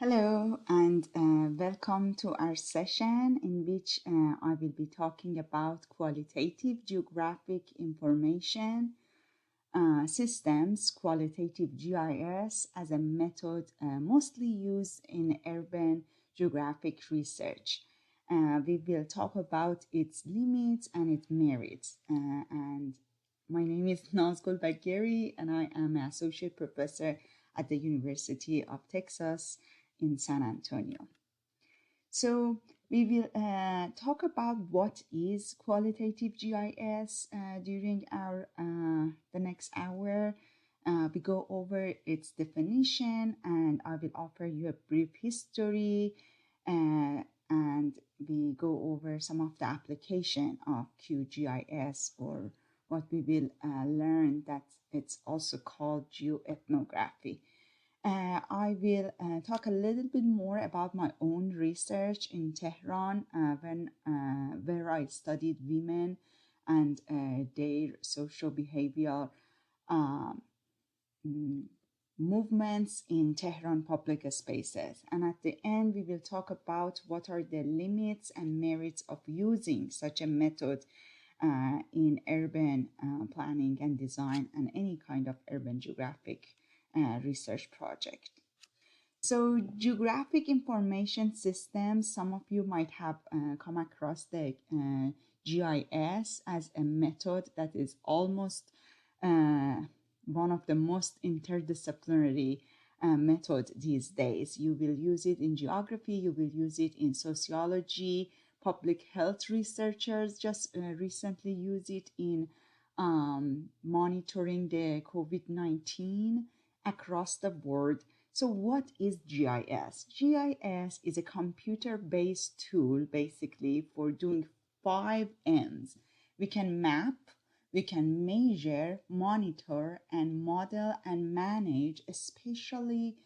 Hello and welcome to our session in which I will be talking about qualitative geographic information systems, qualitative GIS as a method mostly used in urban geographic research. We will talk about its limits and its merits. And my name is Nazgul Bagheri and I am an associate professor at the University of Texas in San Antonio. So we will talk about what is qualitative GIS during our the next hour. We go over its definition and I will offer you a brief history and we go over some of the application of QGIS, or what we will learn that it's also called geoethnography. I will talk a little bit more about my own research in Tehran where I studied women and their social behavioral movements in Tehran public spaces. And at the end, we will talk about what are the limits and merits of using such a method in urban planning and design and any kind of urban geographic research project. So geographic information systems, some of you might have come across the GIS as a method that is almost one of the most interdisciplinary method these days. You will use it in geography, you will use it in sociology. Public health researchers just recently use it in monitoring the COVID-19 across the world. So what is GIS? GIS is a computer-based tool basically for doing 5 M's. We can map, we can measure, monitor, and model and manage especially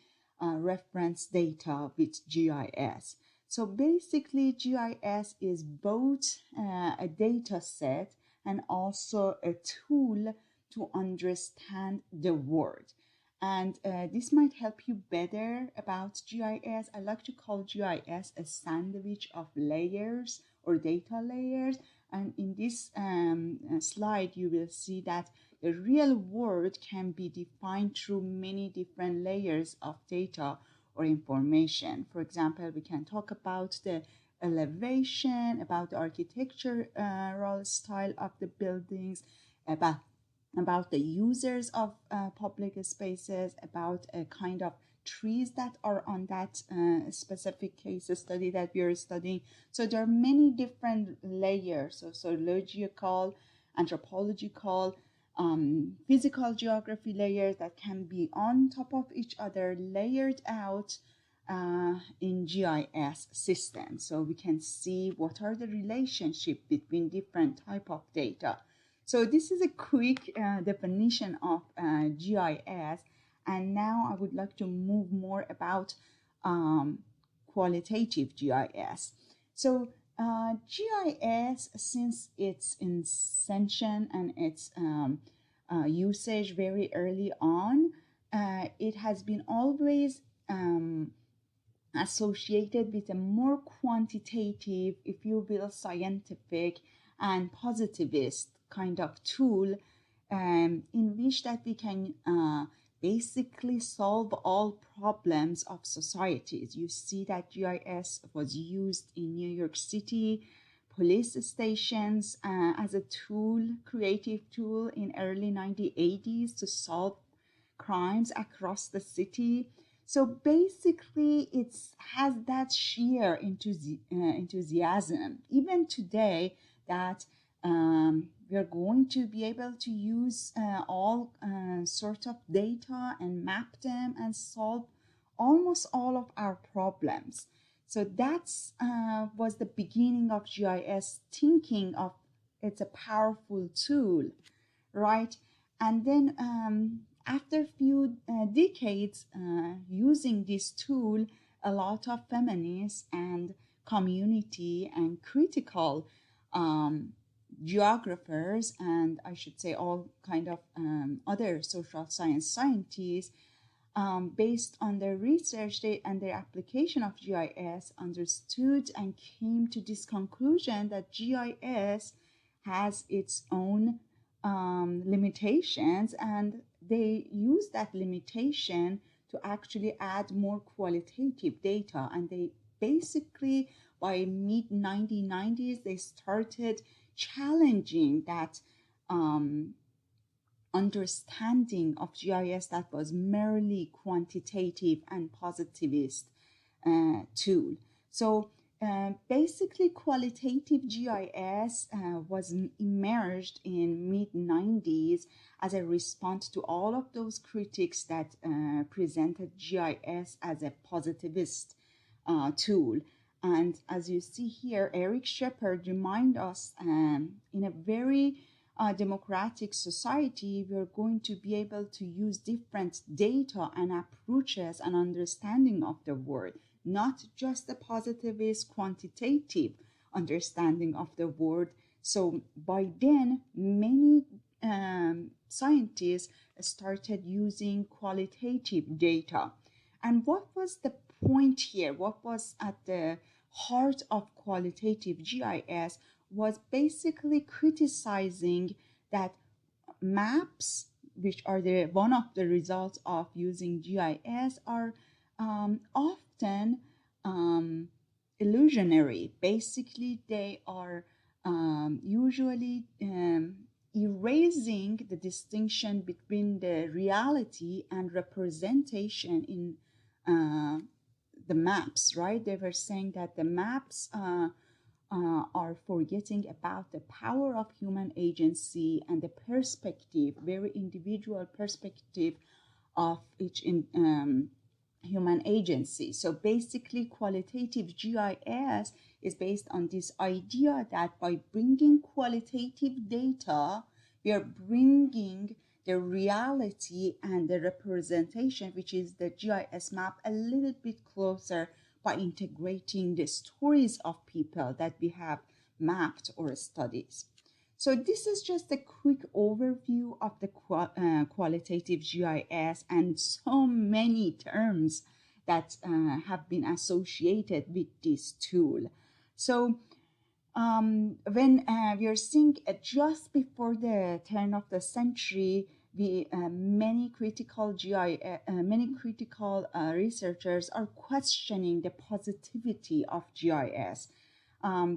reference data with GIS. So basically GIS is both a data set and also a tool to understand the world. And this might help you better about GIS. I like to call GIS a sandwich of layers or data layers. And in this slide, you will see that the real world can be defined through many different layers of data or information. For example, we can talk about the elevation, about the architectural style of the buildings, about the users of public spaces, about a kind of trees that are on that specific case study that we are studying. So there are many different layers, so sociological, anthropological, physical geography layers that can be on top of each other, layered out in GIS systems. So we can see what are the relationship between different type of data. So this is a quick definition of GIS, and now I would like to move more about qualitative GIS. So GIS, since its inception and its usage very early on, it has been always associated with a more quantitative, if you will, scientific and positivist kind of tool in which that we can basically solve all problems of societies. You see that GIS was used in New York City police stations as a tool, creative tool in early 1980s to solve crimes across the city. So basically it has that sheer enthusiasm even today that we are going to be able to use all sort of data and map them and solve almost all of our problems. So that's was the beginning of GIS, thinking of it's a powerful tool, right? And then after a few decades using this tool, a lot of feminists and community and critical geographers, and I should say all kind of other social science scientists, based on their research and their application of GIS, understood and came to this conclusion that GIS has its own limitations, and they use that limitation to actually add more qualitative data. And they basically, by mid 1990s, they started challenging that understanding of GIS that was merely quantitative and positivist tool. So basically, qualitative GIS was emerged in mid-90s as a response to all of those critics that presented GIS as a positivist tool. And as you see here, Eric Shepard reminds us in a very democratic society, we're going to be able to use different data and approaches and understanding of the world, not just a positivist quantitative understanding of the world. So by then, many scientists started using qualitative data. And what was the point here? What was at the heart of qualitative GIS was basically criticizing that maps, which are one of the results of using GIS, are often illusionary. Basically, they are usually erasing the distinction between the reality and representation in the maps, right? They were saying that the maps are forgetting about the power of human agency and the perspective, very individual perspective of each human agency. So basically, qualitative GIS is based on this idea that by bringing qualitative data, we are bringing the reality and the representation, which is the GIS map, a little bit closer by integrating the stories of people that we have mapped or studied. So this is just a quick overview of the qualitative GIS and so many terms that have been associated with this tool. So when we are seeing just before the turn of the century, many critical researchers are questioning the positivity of GIS.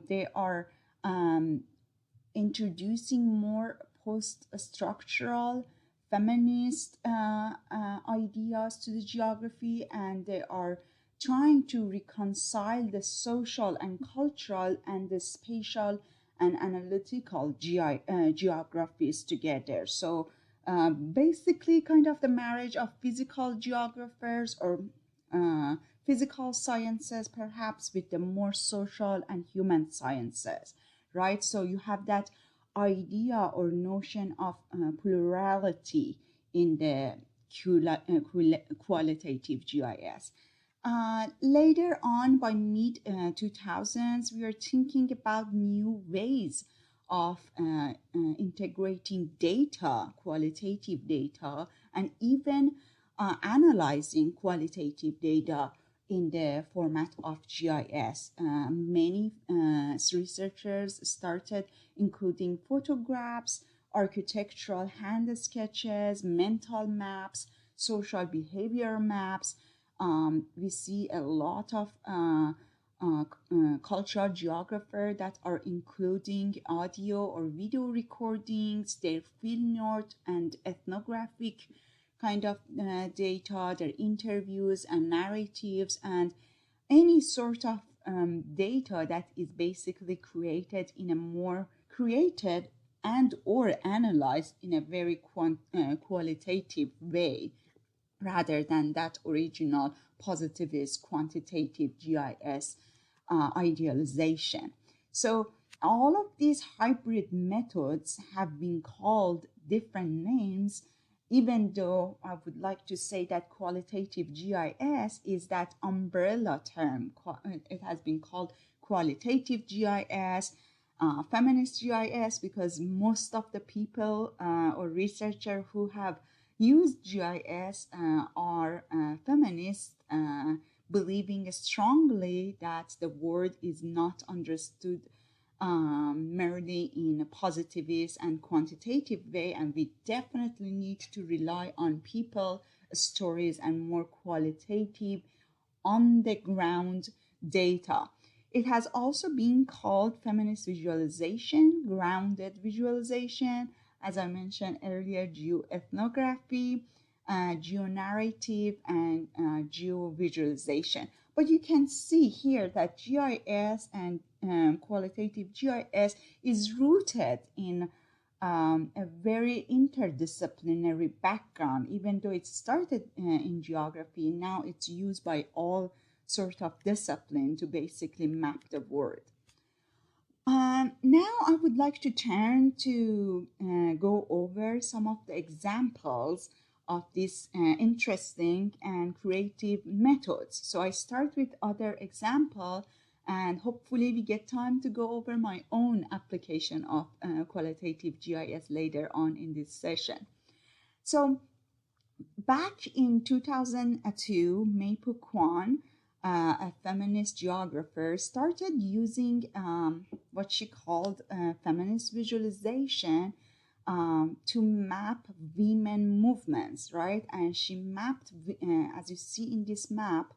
They are introducing more post-structural feminist ideas to the geography, and they are trying to reconcile the social and cultural and the spatial and analytical geographies together. So basically kind of the marriage of physical geographers or physical sciences perhaps with the more social and human sciences, right? So you have that idea or notion of plurality in the qualitative GIS. Later on, by mid 2000s, we are thinking about new ways of integrating data, qualitative data, and even analyzing qualitative data in the format of GIS. Many researchers started including photographs, architectural hand sketches, mental maps, social behavior maps. We see a lot of cultural geographers that are including audio or video recordings, their field note and ethnographic kind of data, their interviews and narratives, and any sort of data that is basically created and or analyzed in a very qualitative way, rather than that original positivist quantitative GIS idealization. So all of these hybrid methods have been called different names, even though I would like to say that qualitative GIS is that umbrella term. It has been called qualitative GIS, feminist GIS, because most of the people or researchers who have use GIS are feminists believing strongly that the world is not understood merely in a positivist and quantitative way, and we definitely need to rely on people, stories, and more qualitative, on the ground data. It has also been called feminist visualization, grounded visualization, as I mentioned earlier, geoethnography, geonarrative, and geovisualization. But you can see here that GIS and qualitative GIS is rooted in a very interdisciplinary background. Even though it started in geography, now it's used by all sort of discipline to basically map the world. Now I would like to turn to go over some of the examples of these interesting and creative methods. So I start with other example, and hopefully we get time to go over my own application of qualitative GIS later on in this session. So back in 2002, Maple Kwan, a feminist geographer, started using what she called feminist visualization to map women movements, right? And she mapped, as you see in this map,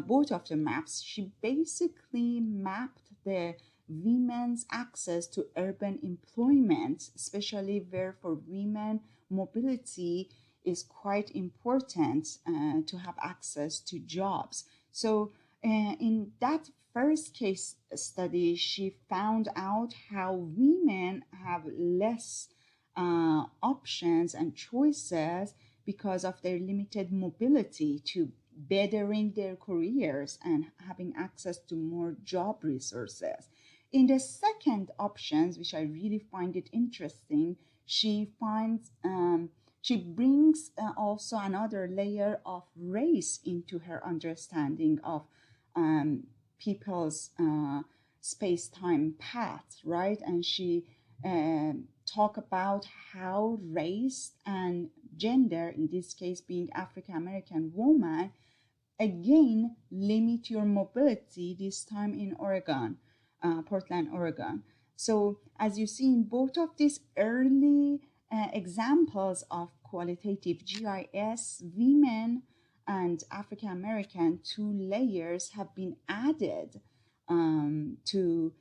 both of the maps, she basically mapped the women's access to urban employment, especially where for women mobility is quite important to have access to jobs. So in that first case study, she found out how women have less options and choices because of their limited mobility to bettering their careers and having access to more job resources. In the second options, which I really find it interesting, she brings also another layer of race into her understanding of people's space-time paths, right? And she talk about how race and gender, in this case being African-American woman, again limit your mobility, this time in Oregon, Portland, Oregon. So as you see in both of these early examples of qualitative GIS, women and African American, two layers have been added to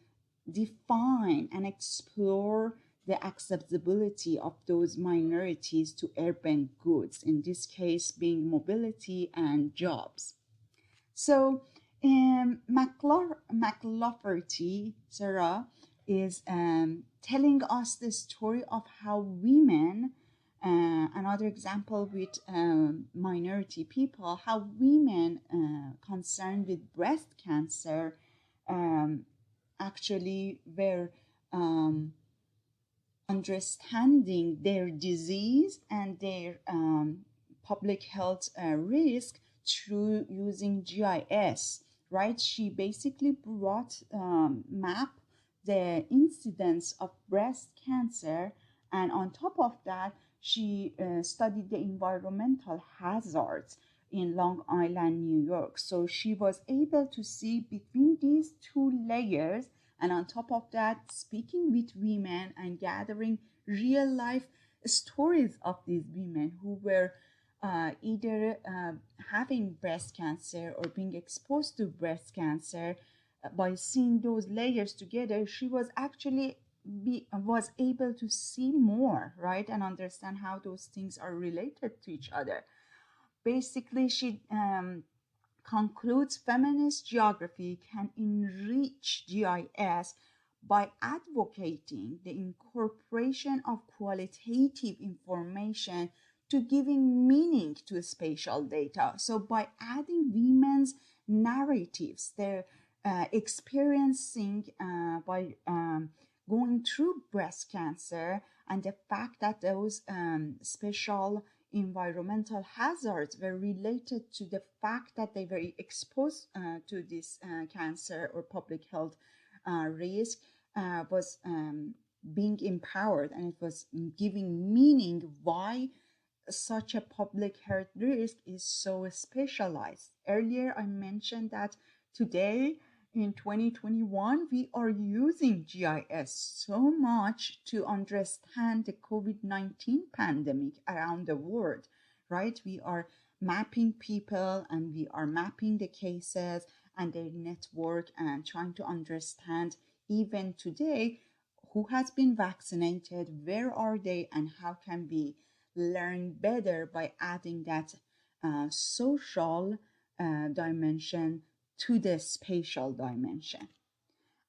define and explore the accessibility of those minorities to urban goods, in this case being mobility and jobs. So McLafferty, Sarah, is telling us the story of how women, another example with minority people, how women concerned with breast cancer actually were understanding their disease and their public health risk through using GIS, right? She basically brought map the incidence of breast cancer, and on top of that, she studied the environmental hazards in Long Island, New York. So she was able to see between these two layers, and on top of that, speaking with women and gathering real life stories of these women who were either having breast cancer or being exposed to breast cancer. By seeing those layers together, she was actually was able to see more, right, and understand how those things are related to each other. Basically, she concludes feminist geography can enrich GIS by advocating the incorporation of qualitative information to giving meaning to spatial data. So by adding women's narratives, their experiencing by going through breast cancer, and the fact that those special environmental hazards were related to the fact that they were exposed to this cancer or public health risk, was being empowered, and it was giving meaning why such a public health risk is so specialized. Earlier, I mentioned that today in 2021, we are using GIS so much to understand the COVID-19 pandemic around the world, right? We are mapping people and we are mapping the cases and their network and trying to understand even today who has been vaccinated, where are they, and how can we learn better by adding that social dimension to the spatial dimension.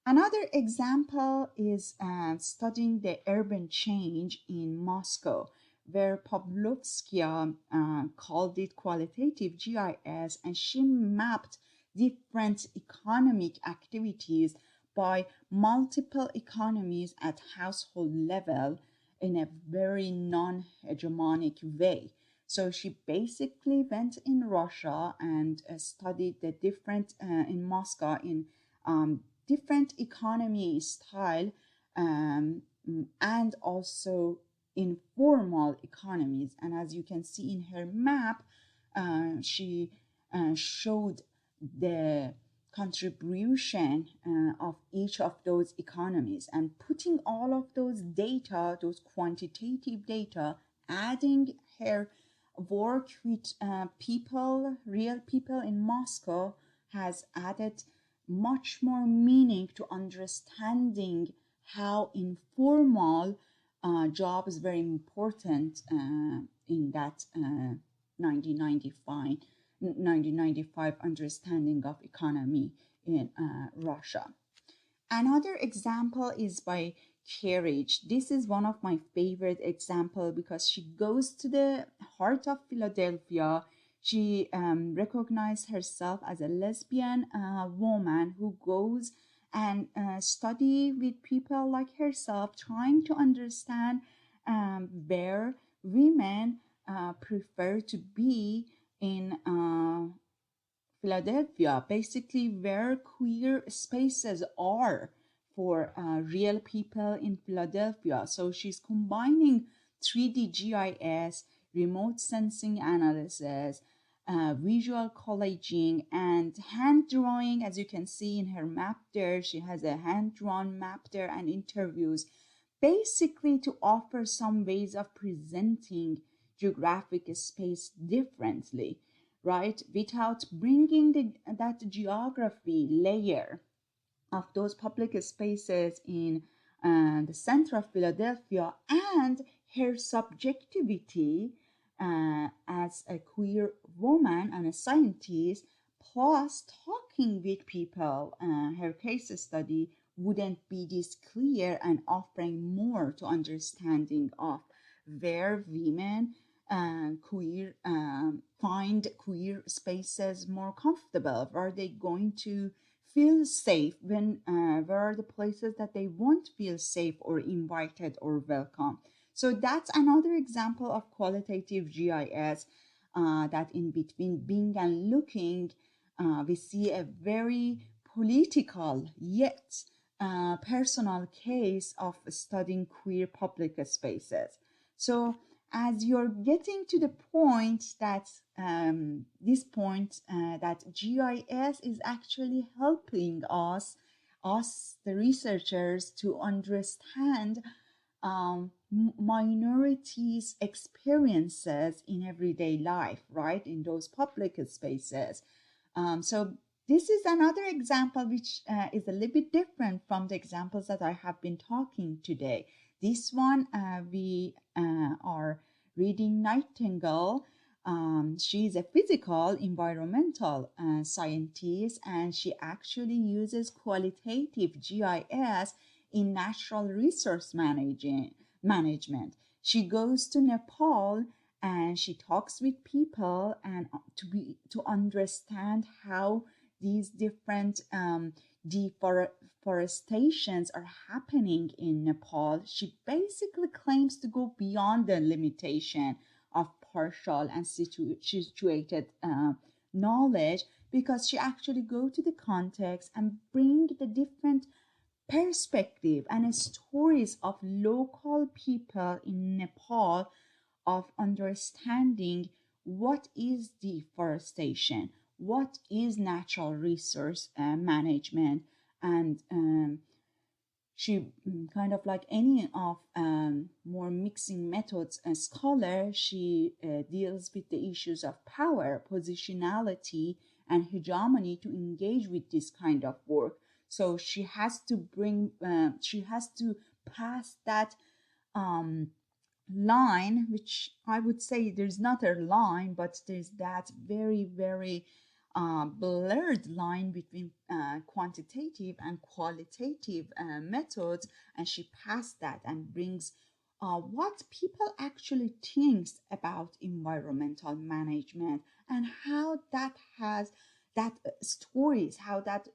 Another example is studying the urban change in Moscow, where Pavlovskia called it qualitative GIS, and she mapped different economic activities by multiple economies at household level in a very non-hegemonic way. So she basically went in Russia and studied the different in Moscow in different economy style and also informal economies. And as you can see in her map, she showed the contribution of each of those economies and putting all of those data, those quantitative data, adding her work with people, real people in Moscow, has added much more meaning to understanding how informal job is very important in that 1995 understanding of economy in Russia. Another example is by Carriage. This is one of my favorite example because she goes to the heart of Philadelphia. She recognized herself as a lesbian woman who goes and study with people like herself, trying to understand where women prefer to be in Philadelphia, basically where queer spaces are for real people in Philadelphia. So she's combining 3D GIS, remote sensing analysis, visual collaging, and hand drawing. As you can see in her map there, she has a hand-drawn map there and interviews, basically to offer some ways of presenting geographic space differently, right? Without bringing that geography layer of those public spaces in the center of Philadelphia and her subjectivity as a queer woman and a scientist, plus talking with people, her case study wouldn't be this clear and offering more to understanding of where women queer find queer spaces more comfortable. Are they going to feel safe when where are the places that they won't feel safe or invited or welcome? So that's another example of qualitative GIS that in between being and looking, we see a very political yet personal case of studying queer public spaces. So as you're getting to the point that that GIS is actually helping us the researchers, to understand minorities' experiences in everyday life, right, in those public spaces. So this is another example which is a little bit different from the examples that I have been talking today. This one, we are reading Nightingale. She is a physical environmental scientist, and she actually uses qualitative GIS in natural resource management. She goes to Nepal and she talks with people and to understand how these different deforestations are happening in Nepal. She basically claims to go beyond the limitation of partial and situated knowledge, because she actually go to the context and bring the different perspective and stories of local people in Nepal of understanding what is deforestation, what is natural resource management, and she kind of like any of more mixing methods scholar, she deals with the issues of power, positionality, and hegemony to engage with this kind of work. So she has to she has to pass that um, line, which I would say there's not a line, but there's that very, very blurred line between quantitative and qualitative methods, and she passed that and brings what people actually thinks about environmental management and how that has that stories, how that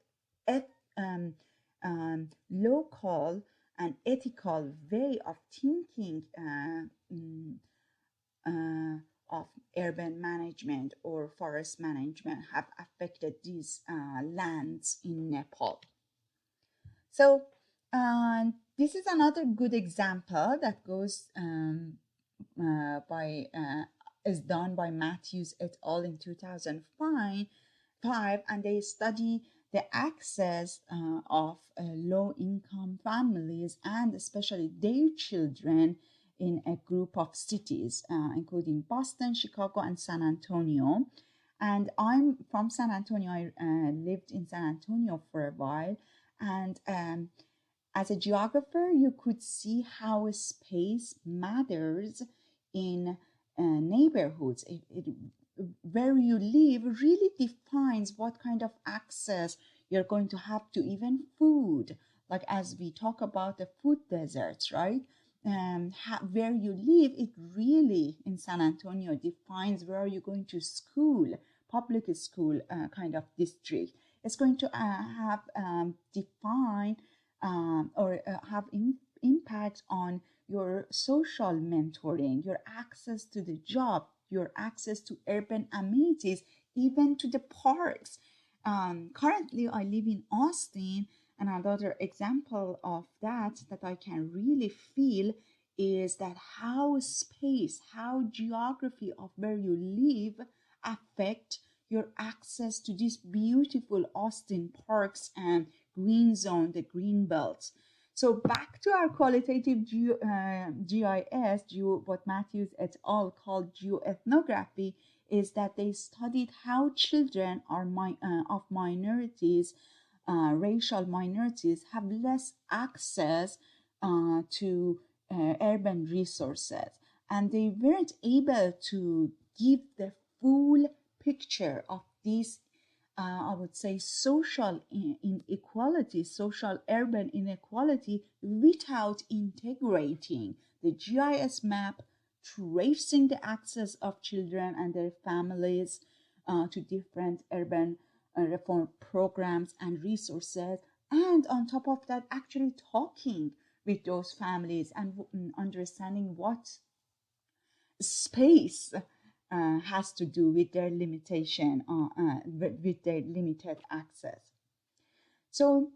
um, local and ethical way of thinking of urban management or forest management have affected these lands in Nepal. So this is another good example that goes is done by Matthews et al. In 2005, and they study the access of low-income families and especially their children in a group of cities, including Boston, Chicago, and San Antonio. And I'm from San Antonio. I lived in San Antonio for a while. And as a geographer, you could see how space matters in neighborhoods. Where you live really defines what kind of access you're going to have to even food. Like as we talk about the food deserts, right? Where you live, it really in San Antonio defines where you're going to school, public school kind of district. It's going to have define or have impact on your social mentoring, your access to the job, your access to urban amenities, even to the parks. Currently, I live in Austin, and another example of that I can really feel is that how space, how geography of where you live affect your access to these beautiful Austin parks and green zone, the green belts. So back to our qualitative GIS, what Matthews et al. Called geoethnography, is that they studied how children of minorities, racial minorities, have less access to urban resources. And they weren't able to give the full picture of these I would say social inequality, social urban inequality, without integrating the GIS map, tracing the access of children and their families to different urban reform programs and resources, and on top of that, actually talking with those families and understanding what space has to do with their limitation, with their limited access. So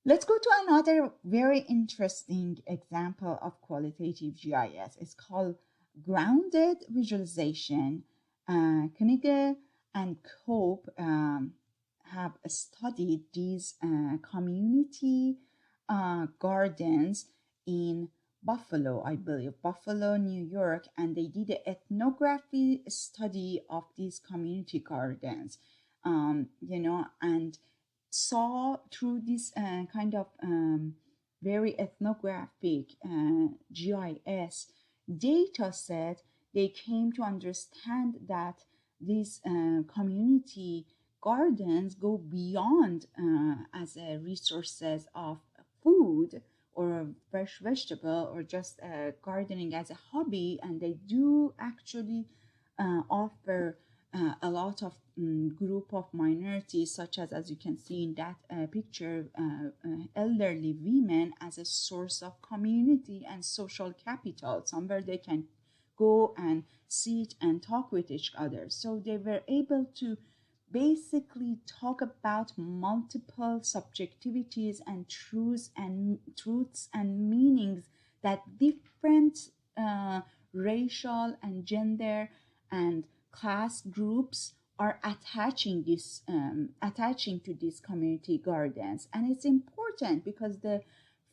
let's go to another very interesting example of qualitative GIS. It's called grounded visualization. Knigge and Cope have studied these community gardens in Buffalo, I believe, Buffalo, New York, and they did an ethnography study of these community gardens, and saw through this kind of very ethnographic GIS data set, they came to understand that these community gardens go beyond as resources of food or fresh vegetable or just gardening as a hobby, and they do actually offer a lot of group of minorities, such as you can see in that picture, elderly women as a source of community and social capital, somewhere they can go and sit and talk with each other. So they were able to basically talk about multiple subjectivities and truths and meanings that different racial and gender and class groups are attaching to these community gardens. And it's important because the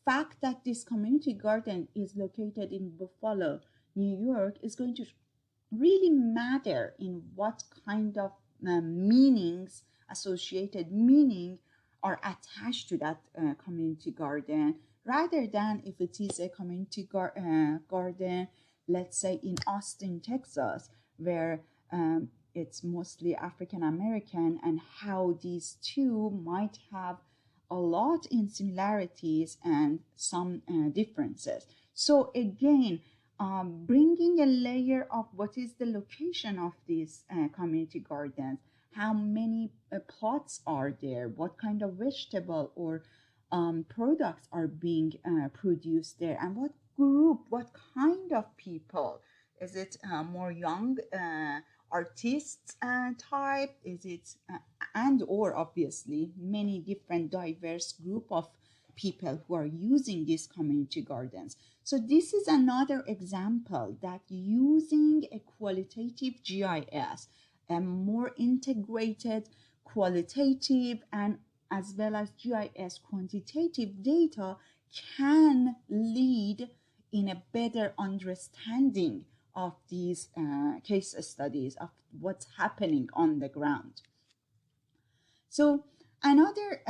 fact that this community garden is located in Buffalo, New York, is going to really matter in what kind of meanings, associated meaning, are attached to that community garden, rather than if it is a community garden, let's say in Austin, Texas, where it's mostly African American, and how these two might have a lot in similarities and some differences. So again, bringing a layer of what is the location of these community gardens, how many plots are there, what kind of vegetable or products are being produced there, and what group, what kind of people. Is it more young artists type? Is it and or obviously many different diverse group of people who are using these community gardens. So this is another example that using a qualitative GIS, a more integrated qualitative and as well as GIS quantitative data, can lead in a better understanding of these case studies, of what's happening on the ground. So another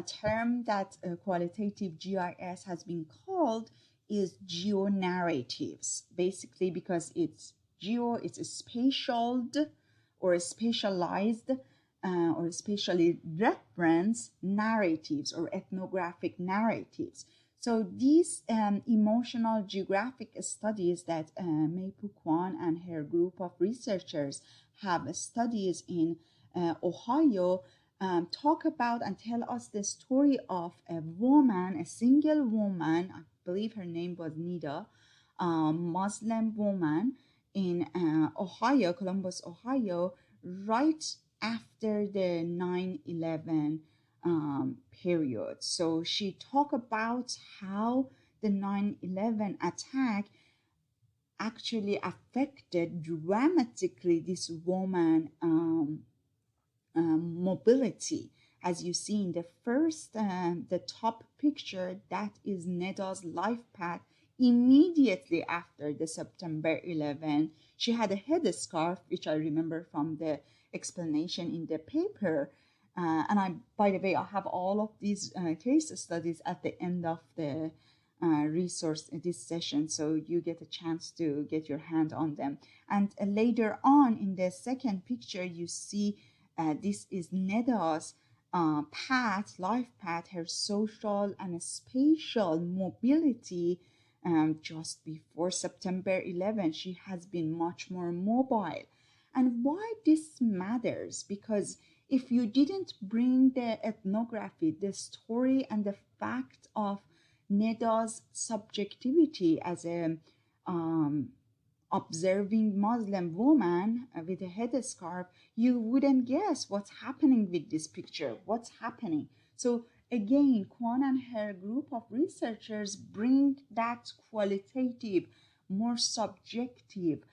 term that qualitative GIS has been called is geo-narratives, basically because it's geo, it's spatialed or spatialized or spatially referenced narratives or ethnographic narratives. So these emotional geographic studies that Mei-Pu Kwan and her group of researchers have studies in Ohio talk about and tell us the story of a woman, a single woman, I believe her name was Nida, Muslim woman in Ohio, Columbus, Ohio, right after the 9/11 period. So she talked about how the 9/11 attack actually affected dramatically this woman mobility. As you see in the first, the top picture, that is Neda's life path immediately after the September 11. She had a headscarf, which I remember from the explanation in the paper. And I, by the way, I have all of these case studies at the end of the resource in this session, so you get a chance to get your hand on them. And later on in the second picture, you see this is Neda's path, life path, her social and spatial mobility. Just before September 11, she has been much more mobile. And why this matters? Because if you didn't bring the ethnography, the story and the fact of Neda's subjectivity as a observing Muslim woman with a headscarf, you wouldn't guess what's happening with this picture, what's happening. So again, Kwan and her group of researchers bring that qualitative, more subjective,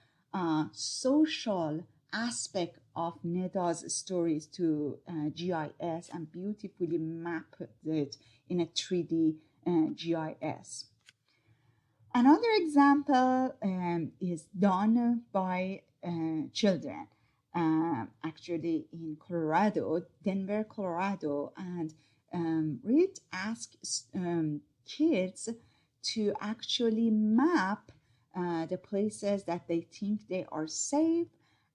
social aspect of Neda's stories to GIS and beautifully map it in a 3D GIS. Another example is done by children, actually in Colorado, Denver, Colorado, and Reed asked kids to actually map the places that they think they are safe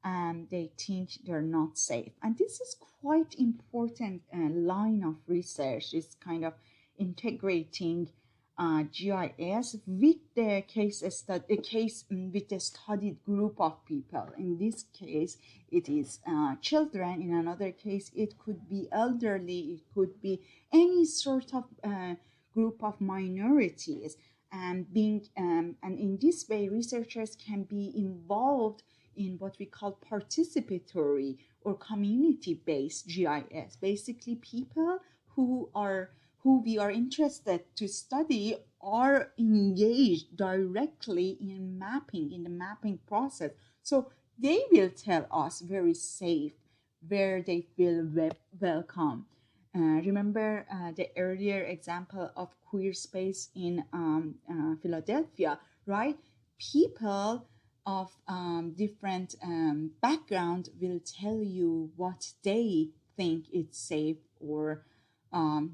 and they think they're not safe. And this is quite important line of research, is kind of integrating GIS with the case with the studied group of people. In this case, it is children. In another case, it could be elderly. It could be any sort of group of minorities. And in this way, researchers can be involved in what we call participatory or community-based GIS. Basically, people who who we are interested to study are engaged directly in mapping, in the mapping process. So they will tell us very safe, where they feel welcome. Remember the earlier example of queer space in Philadelphia, right? People of different background will tell you what they think it's safe or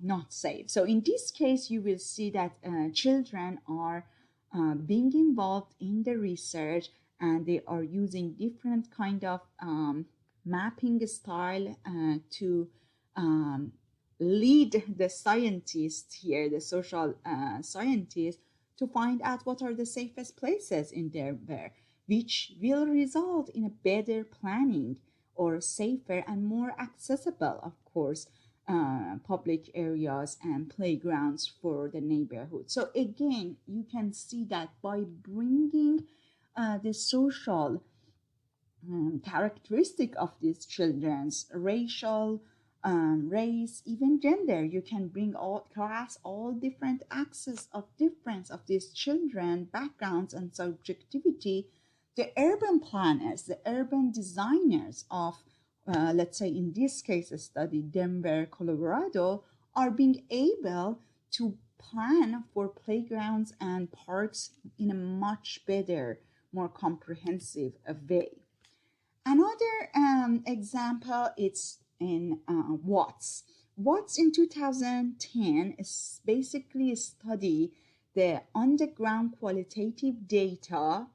not safe. So in this case, you will see that children are being involved in the research, and they are using different kind of mapping style to lead the scientists here, the social scientists, to find out what are the safest places in there, which will result in a better planning or safer and more accessible, of course, public areas and playgrounds for the neighborhood. So again, you can see that by bringing the social characteristic of these children's racial, race, even gender, you can bring all class, all different axes of difference of these children backgrounds and subjectivity. The urban planners, the urban designers of let's say in this case a study Denver, Colorado, are being able to plan for playgrounds and parks in a much better, more comprehensive way. Another example, it's in Watts. Watts in 2010 is basically study the underground qualitative data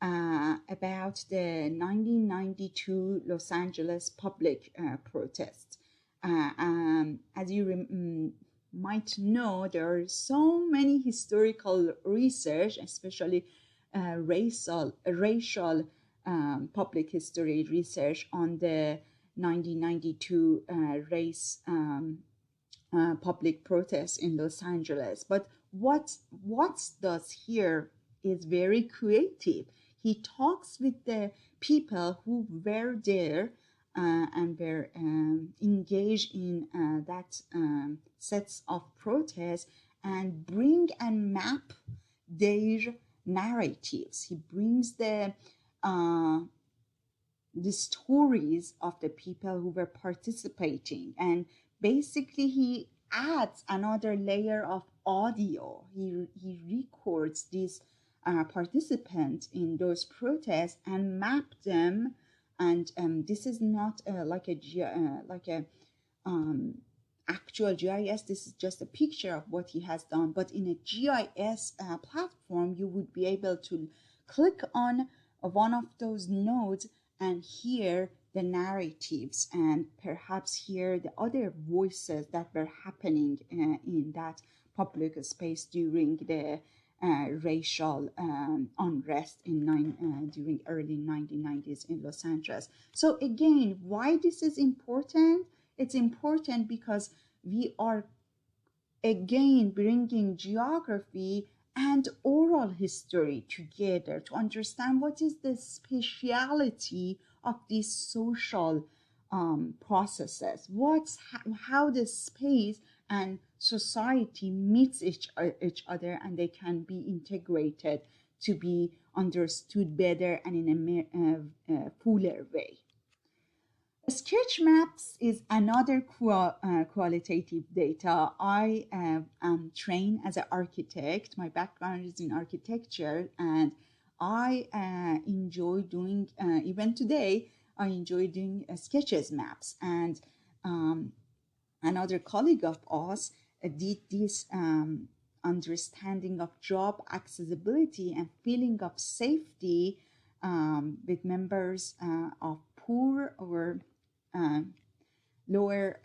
about the 1992 Los Angeles public protest. As you might know, there are so many historical research, especially racial public history research on the 1992 race public protests in Los Angeles. But what does here is very creative. He talks with the people who were there and were engaged in that sets of protests, and bring and map their narratives. He brings the stories of the people who were participating, and basically he adds another layer of audio. He records these participants in those protests and map them. And this is not like a actual GIS. This is just a picture of what he has done. But in a GIS platform, you would be able to click on one of those nodes and hear the narratives, and perhaps hear the other voices that were happening in that public space during the racial unrest during early 1990s in Los Angeles. So again, why this is important? It's important because we are again bringing geography and oral history together to understand what is the speciality of these social processes, how the space and society meets each other, and they can be integrated to be understood better and in a fuller way. Sketch maps is another qualitative data. I am trained as an architect. My background is in architecture, and I enjoy doing, even today, I enjoy doing sketches maps. And another colleague of us did this understanding of job accessibility and feeling of safety with members of poor or lower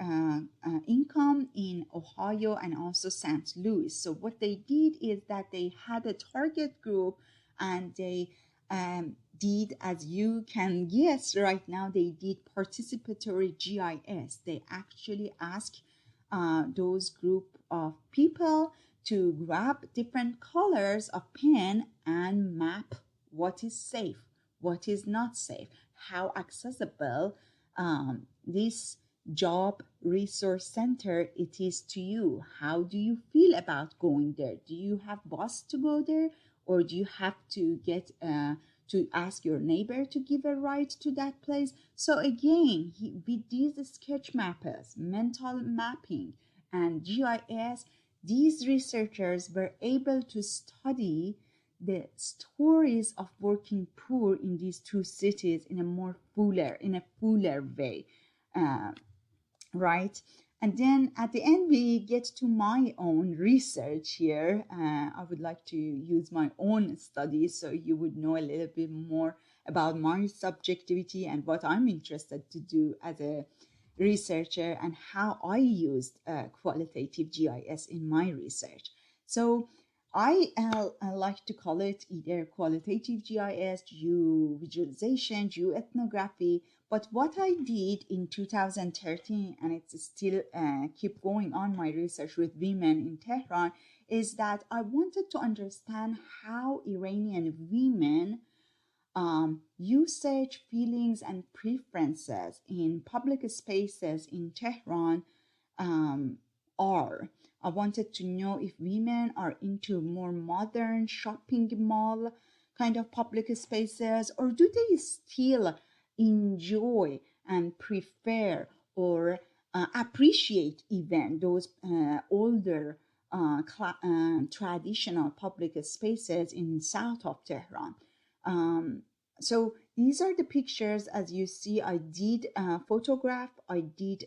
income in Ohio and also St. Louis. So what they did is that they had a target group, and they did, as you can guess right now, they did participatory GIS. They actually asked those group of people to grab different colors of pen and map what is safe, what is not safe, how accessible this job resource center it is to you. How do you feel about going there? Do you have bus to go there, or do you have to get to ask your neighbor to give a ride to that place? So again, with these sketch mappers, mental mapping, and GIS, these researchers were able to study the stories of working poor in these two cities in a fuller way, uh, right? And then at the end, we get to my own research here. I would like to use my own studies so you would know a little bit more about my subjectivity and what I'm interested to do as a researcher and how I used qualitative GIS in my research. So I like to call it either qualitative GIS, geovisualization, geoethnography. But what I did in 2013, and it's still keep going on my research with women in Tehran, is that I wanted to understand how Iranian women usage, feelings, and preferences in public spaces in Tehran are. I wanted to know if women are into more modern shopping mall kind of public spaces, or do they still enjoy and prefer or appreciate even those older traditional public spaces in south of Tehran. So these are the pictures. As you see, I did photograph, I did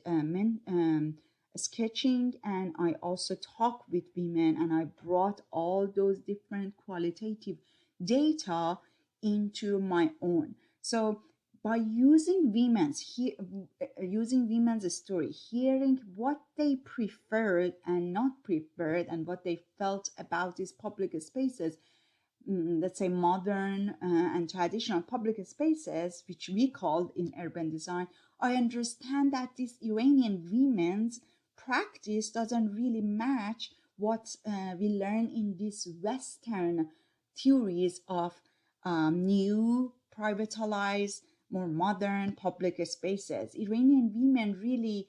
sketching, and I also talked with women, and I brought all those different qualitative data into my own. So by using women's story, hearing what they preferred and not preferred, and what they felt about these public spaces, let's say modern and traditional public spaces, which we called in urban design, I understand that this Iranian women's practice doesn't really match what we learn in these Western theories of new, privatized, more modern public spaces. Iranian women really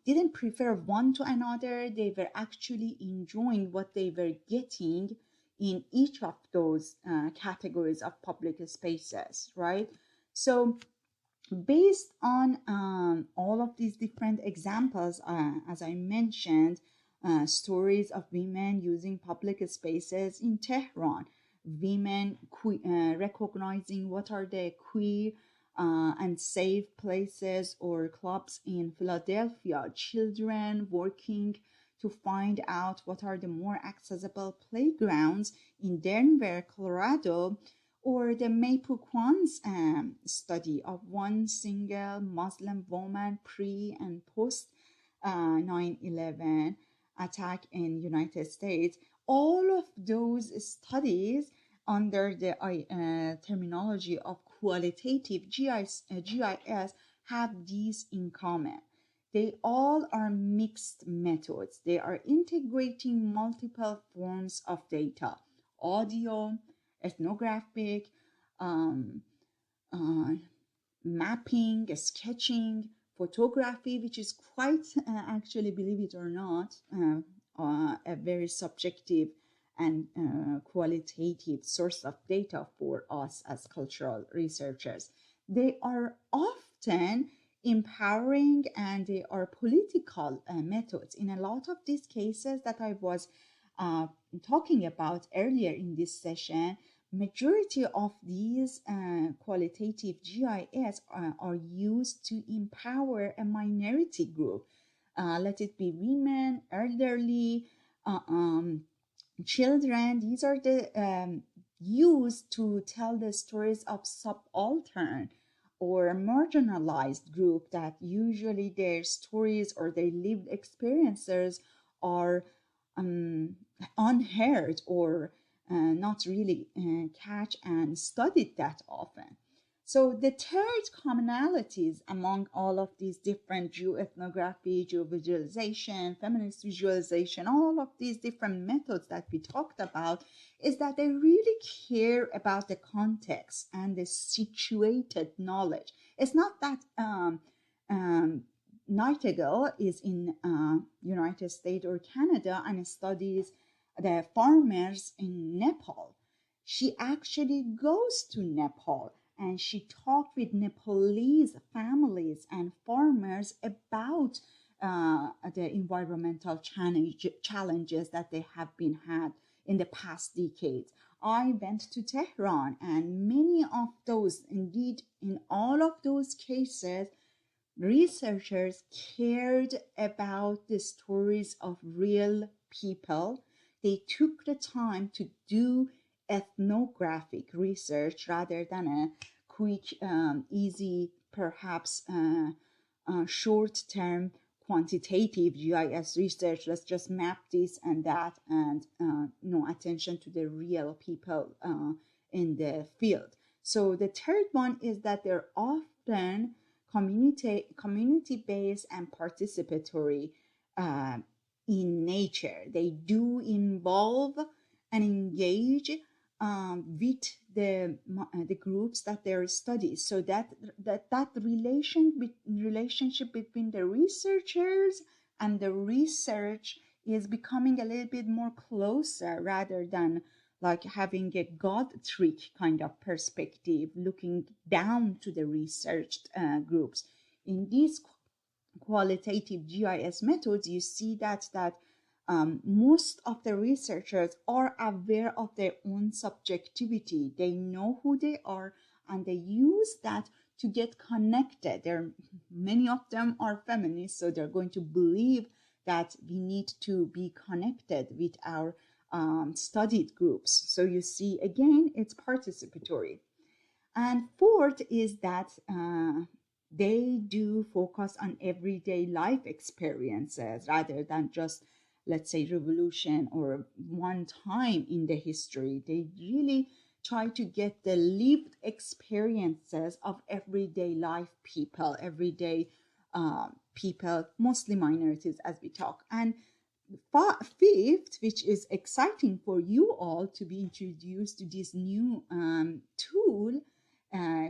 didn't prefer one to another. They were actually enjoying what they were getting in each of those categories of public spaces, right? So based on all of these different examples, as I mentioned, stories of women using public spaces in Tehran, women recognizing what are the queer and safe places or clubs in Philadelphia, children working to find out what are the more accessible playgrounds in Denver, Colorado, or the Mapukwan's study of one single Muslim woman pre and post 9/11 attack in United States. All of those studies under the terminology of qualitative GIS have these in common. They all are mixed methods. They are integrating multiple forms of data: audio, ethnographic, um, uh, mapping, sketching, photography, which is quite actually, believe it or not, a very subjective and qualitative source of data for us as cultural researchers. They are often empowering and they are political methods. In a lot of these cases that I was uh, talking about earlier in this session, majority of these qualitative GIS are used to empower a minority group. Let it be women, elderly, uh, um, children. These are the used to tell the stories of subaltern or marginalized group that usually their stories or their lived experiences are um, unheard or not really catch and studied that often. So the third commonalities among all of these different geoethnography, geovisualization, feminist visualization, all of these different methods that we talked about, is that they really care about the context and the situated knowledge. It's not that Nightingale is in United States or Canada and studies the farmers in Nepal. She actually goes to Nepal and she talked with Nepalese families and farmers about the environmental challenges that they have been had in the past decades. I went to Tehran, and many of those, indeed, in all of those cases, researchers cared about the stories of real people. They took the time to do ethnographic research rather than a quick, easy, perhaps short-term quantitative GIS research. Let's just map this and that, and no attention to the real people in the field. So the third one is that they're often community-based and participatory in nature. They do involve and engage with the groups that they're studying, so that relationship between the researchers and the research is becoming a little bit more closer, rather than like having a God trick kind of perspective, looking down to the researched groups. In these qualitative GIS methods, you see that most of the researchers are aware of their own subjectivity. They know who they are, and they use that to get connected. Many of them are feminists, so they're going to believe that we need to be connected with our studied groups. So you see, again, it's participatory. And fourth is that they do focus on everyday life experiences rather than just, let's say, revolution or one time in the history. They really try to get the lived experiences of everyday life people, everyday people, mostly minorities, as we talk. And fifth, which is exciting for you all to be introduced to this new tool,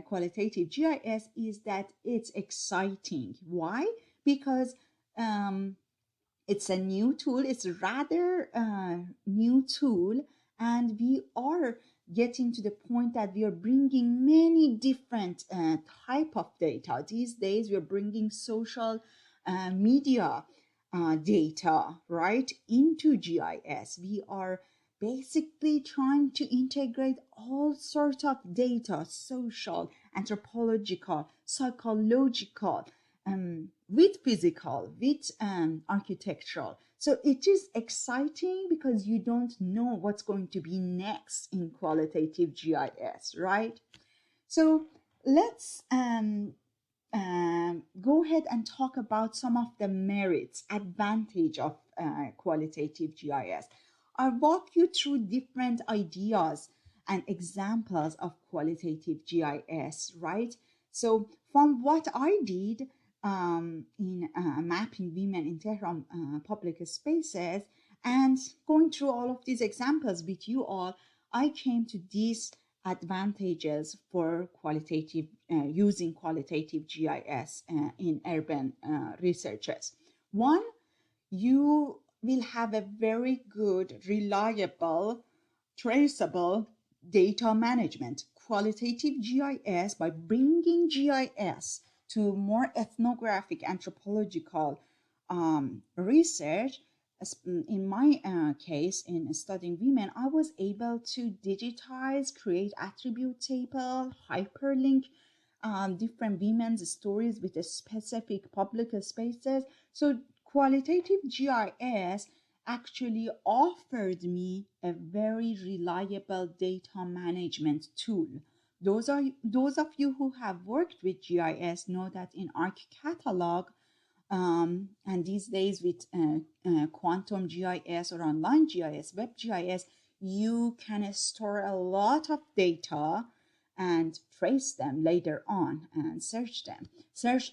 qualitative GIS, is that it's exciting. Why? Because it's a new tool. It's rather new tool, and we are getting to the point that we are bringing many different type of data. These days, we are bringing social media data right into GIS. We are basically trying to integrate all sorts of data, social, anthropological, psychological, with physical, with architectural. So it is exciting because you don't know what's going to be next in qualitative GIS, right? So let's go ahead and talk about some of the merits, advantage of qualitative GIS. I'll walk you through different ideas and examples of qualitative GIS, right? So from what I did in mapping women in Tehran public spaces and going through all of these examples with you all, I came to these advantages for qualitative using qualitative GIS in urban researches. One, you will have a very good, reliable, traceable data management. Qualitative GIS, by bringing GIS to more ethnographic, anthropological research, in my case, in studying women, I was able to digitize, create attribute table, hyperlink different women's stories with a specific public spaces. So qualitative GIS actually offered me a very reliable data management tool. Those of you who have worked with GIS know that in ArcCatalog, and these days with Quantum GIS or Online GIS, Web GIS, you can store a lot of data and trace them later on and search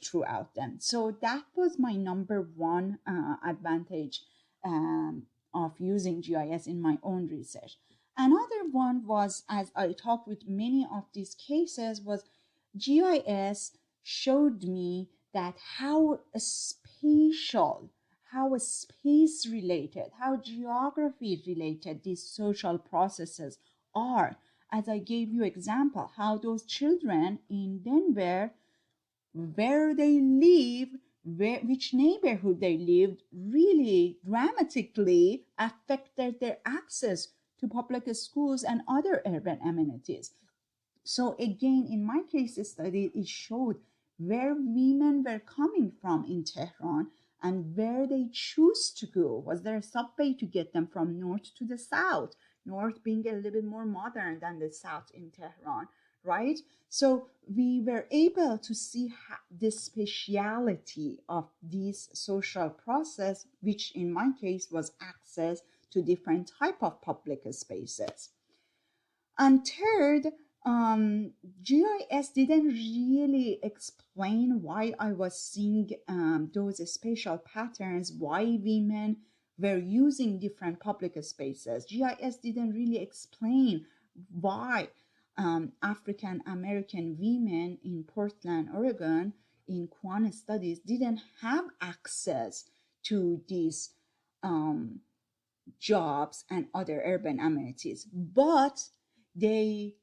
throughout them. So that was my number one advantage of using GIS in my own research. Another one was, as I talked with many of these cases, was GIS showed me that how spatial, how space related, how geography related these social processes are. As I gave you example, how those children in Denver, where they live, which neighborhood they lived, really dramatically affected their access to public schools and other urban amenities. So again, in my case study, it showed where women were coming from in Tehran and where they choose to go. Was there a subway to get them from north to the south? North being a little bit more modern than the south in Tehran, right? So we were able to see the speciality of this social process, which in my case was access to different type of public spaces. And third, GIS didn't really explain why I was seeing those spatial patterns, why women were using different public spaces. GIS didn't really explain why African American women in Portland, Oregon, in quant studies didn't have access to these jobs and other urban amenities. But they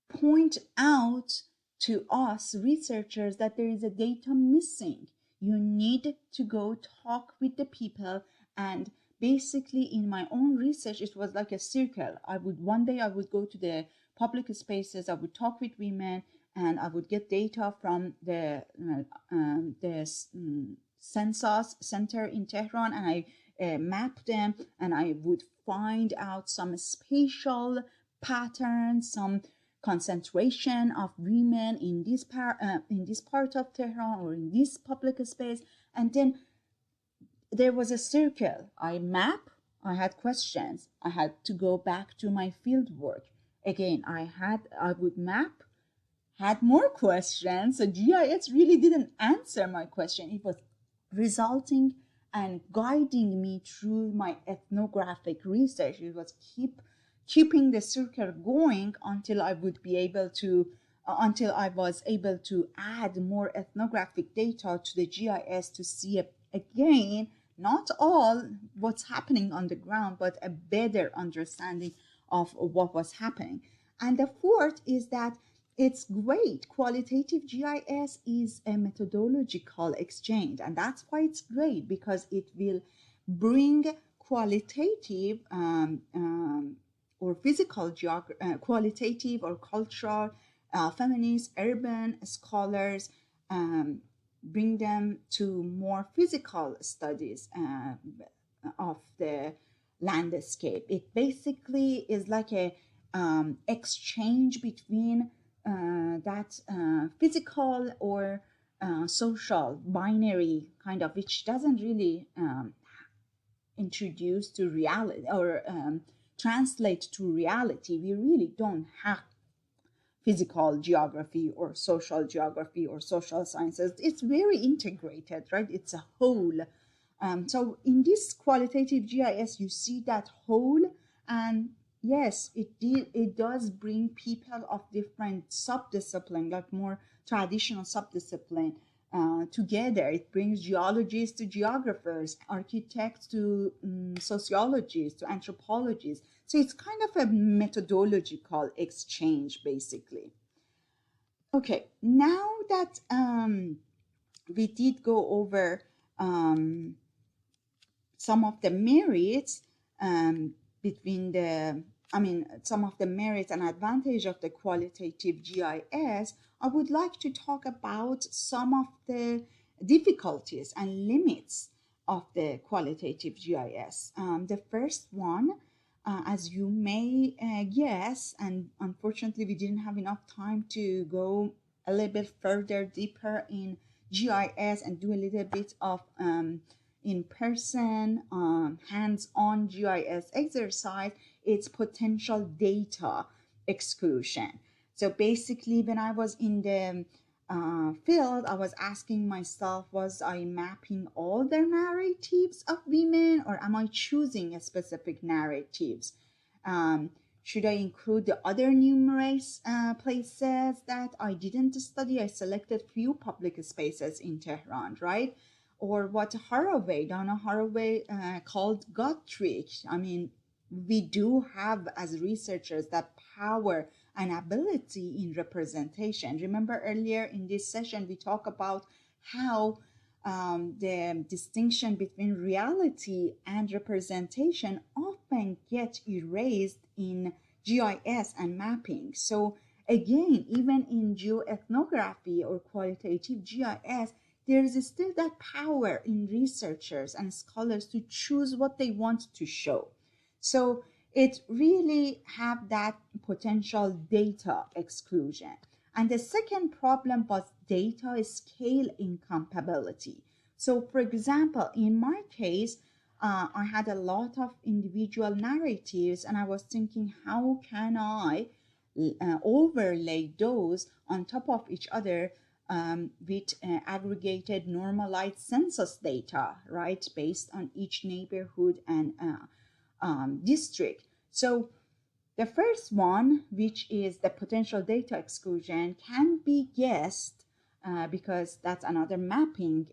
point out to us researchers that there is a data missing. You need to go talk with the people. And basically in my own research, it was like a circle. One day I would go to the public spaces, I would talk with women, and I would get data from the census center in Tehran, and I map them, and I would find out some spatial patterns, some concentration of women in this part of Tehran or in this public space. And then there was a circle. I map, I had questions, I had to go back to my field work. Again, I would map, had more questions. So GIS really didn't answer my question. It was resulting and guiding me through my ethnographic research. It was keeping the circle going until I would be able to, until I was able to add more ethnographic data to the GIS to see again, not all what's happening on the ground, but a better understanding of what was happening. And the fourth is that it's great. Qualitative GIS is a methodological exchange, and that's why it's great, because it will bring qualitative or physical qualitative or cultural, feminist, urban scholars, bring them to more physical studies of the landscape. It basically is like a exchange between that physical or social binary kind of, which doesn't really introduce to reality or translate to reality. We really don't have physical geography or social sciences. It's very integrated, right? It's a whole. So in this qualitative GIS, you see that whole, and yes, it does bring people of different subdiscipline, like more traditional subdiscipline, together. It brings geologists to geographers, architects to sociologists, to anthropologists. So it's kind of a methodological exchange, basically. Okay, now that we did go over some of the merits between the, some of the merits and advantage of the qualitative GIS, I would like to talk about some of the difficulties and limits of the qualitative GIS. The first one, as you may guess, and unfortunately we didn't have enough time to go a little bit further deeper in GIS and do a little bit of in-person, hands-on GIS exercise, it's potential data exclusion. So basically, when I was in the field, I was asking myself, was I mapping all the narratives of women, or am I choosing a specific narratives Should I include the other numerous places that I didn't study? I selected few public spaces in Tehran, right? Or what Donna Haraway called gut trick. I mean, we do have as researchers that power and ability in representation. Remember earlier in this session, we talked about how the distinction between reality and representation often get erased in GIS and mapping. So again, even in geoethnography or qualitative GIS, there is still that power in researchers and scholars to choose what they want to show. So it really have that potential data exclusion. And the second problem was data scale incompatibility. So for example, in my case, I had a lot of individual narratives, and I was thinking, how can I overlay those on top of each other with aggregated normalized census data, right, based on each neighborhood and district. So the first one, which is the potential data exclusion, can be guessed because that's another mapping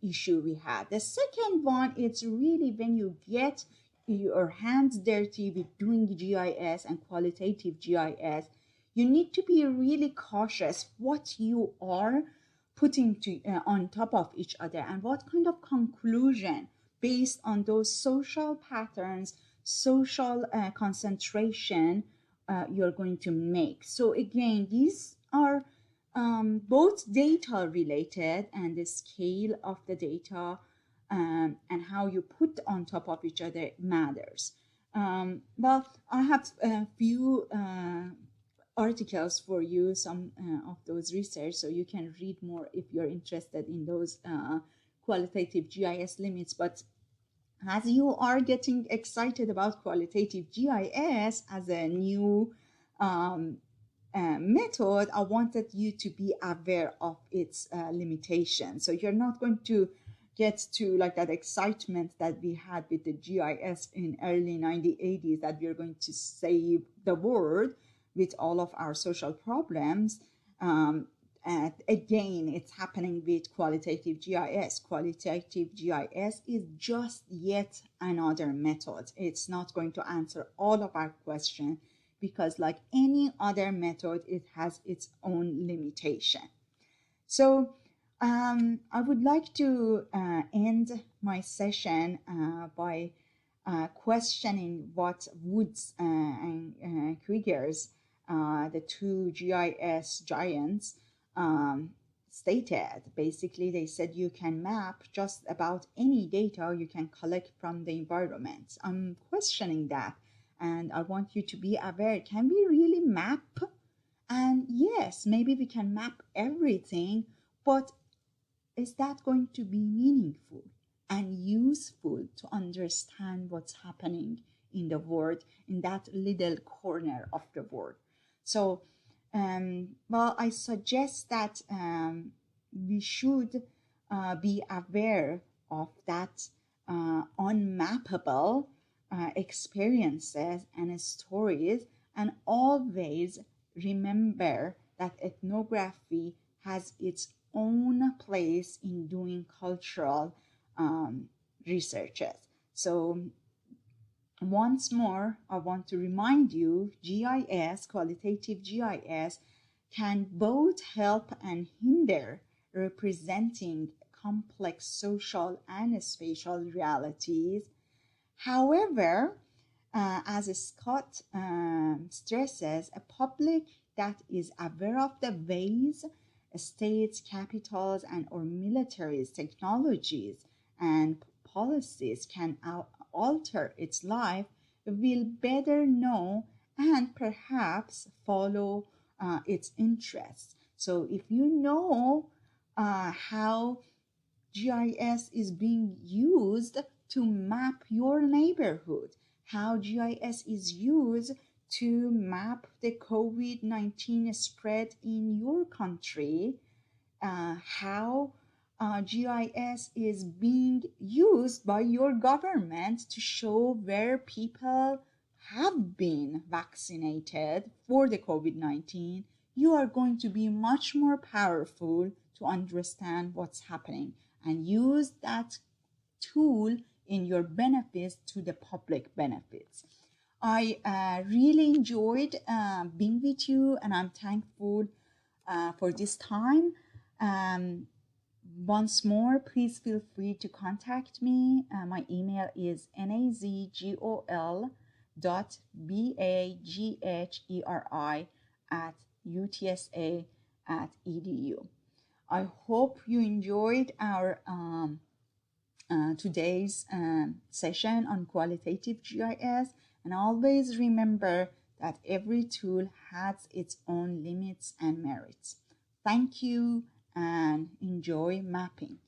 issue we had. The second one, it's really when you get your hands dirty with doing GIS and qualitative GIS, you need to be really cautious what you are putting on top of each other and what kind of conclusion based on those social patterns, social concentration you're going to make. So again, these are both data related, and the scale of the data and how you put on top of each other matters. Well, I have a few articles for you, some of those research, so you can read more if you're interested in those qualitative GIS limits. But as you are getting excited about qualitative GIS as a new method, I wanted you to be aware of its limitations. So you're not going to get to like that excitement that we had with the GIS in early 1980s, that we're going to save the world with all of our social problems. And again, it's happening with qualitative GIS. Qualitative GIS is just yet another method. It's not going to answer all of our questions because like any other method, it has its own limitation. So I would like to end my session by questioning what Woods and Krieger's, the two GIS giants, stated. Basically, they said you can map just about any data you can collect from the environment. I'm questioning that, and I want you to be aware, can we really map? And yes, maybe we can map everything, but is that going to be meaningful and useful to understand what's happening in the world, in that little corner of the world? So, well, I suggest that we should be aware of that unmappable experiences and stories, and always remember that ethnography has its own place in doing cultural researches. So once more, I want to remind you, GIS, qualitative GIS, can both help and hinder representing complex social and spatial realities. However, as Scott stresses, a public that is aware of the ways states, capitals, and or militaries, technologies, and policies can alter its life will better know and perhaps follow its interests. So if you know how GIS is being used to map your neighborhood, how GIS is used to map the COVID-19 spread in your country, how GIS is being used by your government to show where people have been vaccinated for the COVID-19, you are going to be much more powerful to understand what's happening and use that tool in your benefits to the public benefits. I really enjoyed being with you, and I'm thankful for this time. Um, Once more, please feel free to contact me. My email is nazgol.bagheri@utsa.edu. I hope you enjoyed our today's session on qualitative GIS, and always remember that every tool has its own limits and merits. Thank you and enjoy mapping.